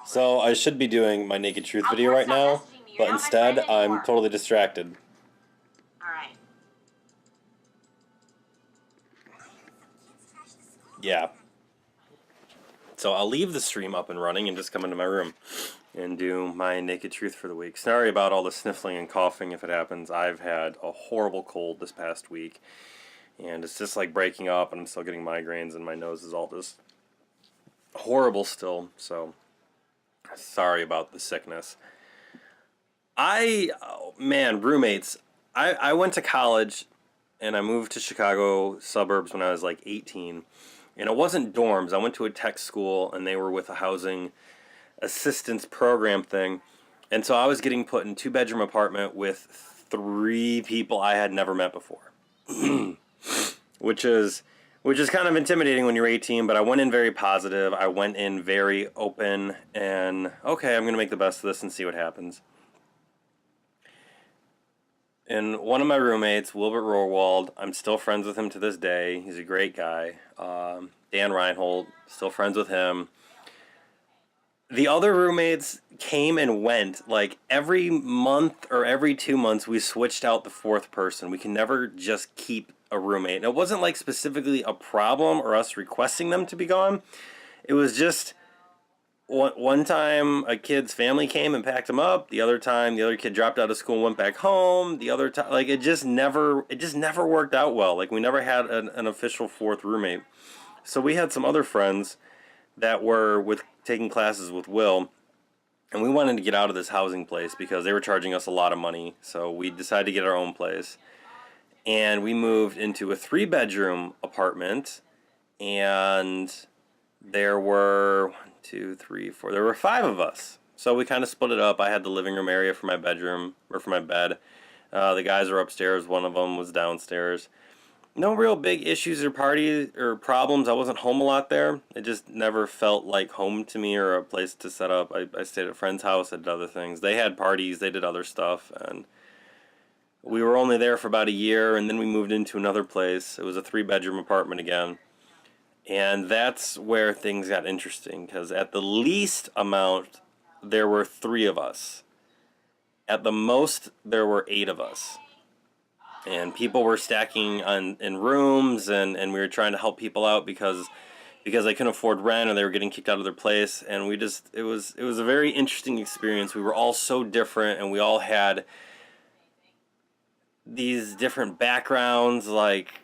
So I should be doing my Naked Truth video right now, but instead I'm totally distracted. Alright. Yeah. So I'll leave the stream up and running and just come into my room and do my Naked Truth for the week. Sorry about all the sniffling and coughing if it happens. I've had a horrible cold this past week, and it's just like breaking up, and I'm still getting migraines, and my nose is all just horrible still, so sorry about the sickness. Man, roommates. I went to college and I moved to Chicago suburbs when I was like 18. And it wasn't dorms. I went to a tech school and they were with a housing assistance program thing. And so I was getting put in a 2-bedroom apartment with 3 people I had never met before. which is kind of intimidating when you're 18, but I went in very positive. I went in very open and okay, I'm going to make the best of this and see what happens. And one of my roommates, Wilbert Rohrwald, I'm still friends with him to this day. He's a great guy. Dan Reinhold, still friends with him. The other roommates came and went. Like every month or every 2 months, we switched out the 4th person. We can never just keep a roommate. And it wasn't like specifically a problem or us requesting them to be gone. It was just one time a kid's family came and packed him up. The other time, the other kid dropped out of school and went back home. The other time, like it just never worked out well. Like we never had an official 4th roommate. So we had some other friends that were taking classes with Will, and we wanted to get out of this housing place because they were charging us a lot of money. So we decided to get our own place, and we moved into a 3-bedroom apartment, and there were 1, 2, 3, 4. There were 5 of us. So we kind of split it up. I had the living room area for my bedroom, or for my bed. The guys were upstairs. One of them was downstairs. No real big issues or parties or problems. I wasn't home a lot there. It just never felt like home to me or a place to set up. I stayed at a friend's house. I did other things. They had parties. They did other stuff. And we were only there for about a year, and then we moved into another place. It was a 3-bedroom apartment again. And that's where things got interesting, because at the least amount, there were 3 of us. At the most, there were 8 of us. And people were stacking in rooms, and we were trying to help people out because they couldn't afford rent, and they were getting kicked out of their place. And it was a very interesting experience. We were all so different, and we all had these different backgrounds, like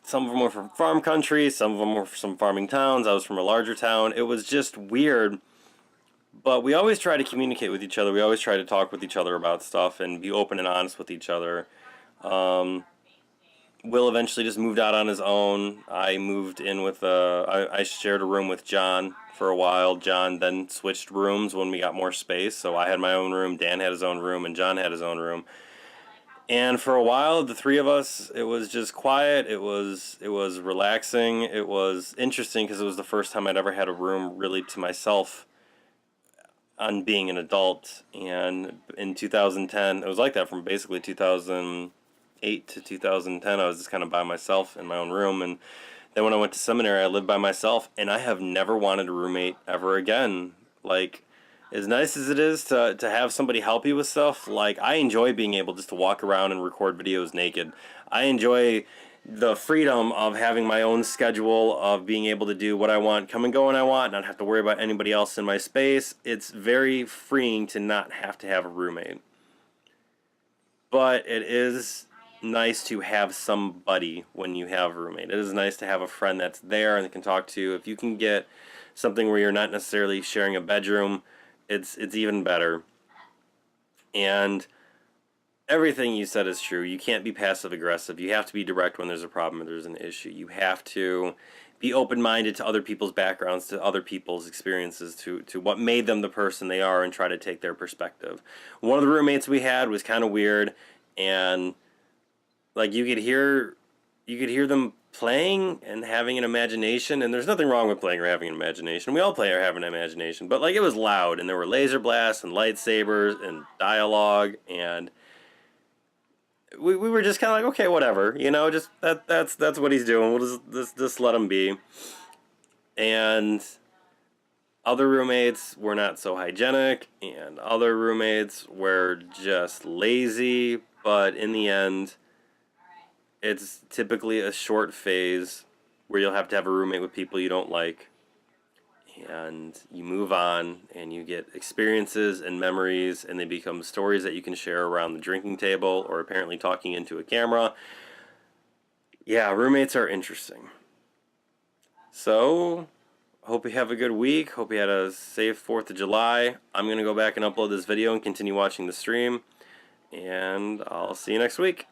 some of them were from farm country, some of them were from farming towns. I was from a larger town. It was just weird, but we always try to communicate with each other. We always try to talk with each other about stuff and be open and honest with each other. Will eventually just moved out on his own. I moved in with I shared a room with John for a while. John then switched rooms when we got more space, so I had my own room, Dan had his own room, and John had his own room. And for a while, the 3 of us, it was just quiet. It was relaxing. It was interesting because it was the first time I'd ever had a room really to myself on being an adult. And in 2010, it was like that from basically 2008 to 2010. I was just kind of by myself in my own room. And then when I went to seminary, I lived by myself, and I have never wanted a roommate ever again. Like, as nice as it is to have somebody help you with stuff, like, I enjoy being able just to walk around and record videos naked. I enjoy the freedom of having my own schedule, of being able to do what I want, come and go when I want, not have to worry about anybody else in my space. It's very freeing to not have to have a roommate. But it is nice to have somebody when you have a roommate. It is nice to have a friend that's there and can talk to. If you can get something where you're not necessarily sharing a bedroom, it's even better. And everything you said is true. You can't be passive aggressive. You have to be direct when there's a problem or there's an issue. You have to be open-minded to other people's backgrounds, to other people's experiences, to what made them the person they are, and try to take their perspective. One of the roommates we had was kind of weird, and like you could hear them playing and having an imagination, and there's nothing wrong with playing or having an imagination. We all play or have an imagination, but like it was loud, and there were laser blasts and lightsabers and dialogue, and we were just kind of like, okay, whatever, you know, just that's what he's doing. We'll just let him be. And Other roommates were not so hygienic, and other roommates were just lazy, but in the end, it's typically a short phase where you'll have to have a roommate with people you don't like, and you move on and you get experiences and memories, and they become stories that you can share around the drinking table or apparently talking into a camera. Yeah, roommates are interesting. So, hope you have a good week. Hope you had a safe 4th of July. I'm going to go back and upload this video and continue watching the stream. And I'll see you next week.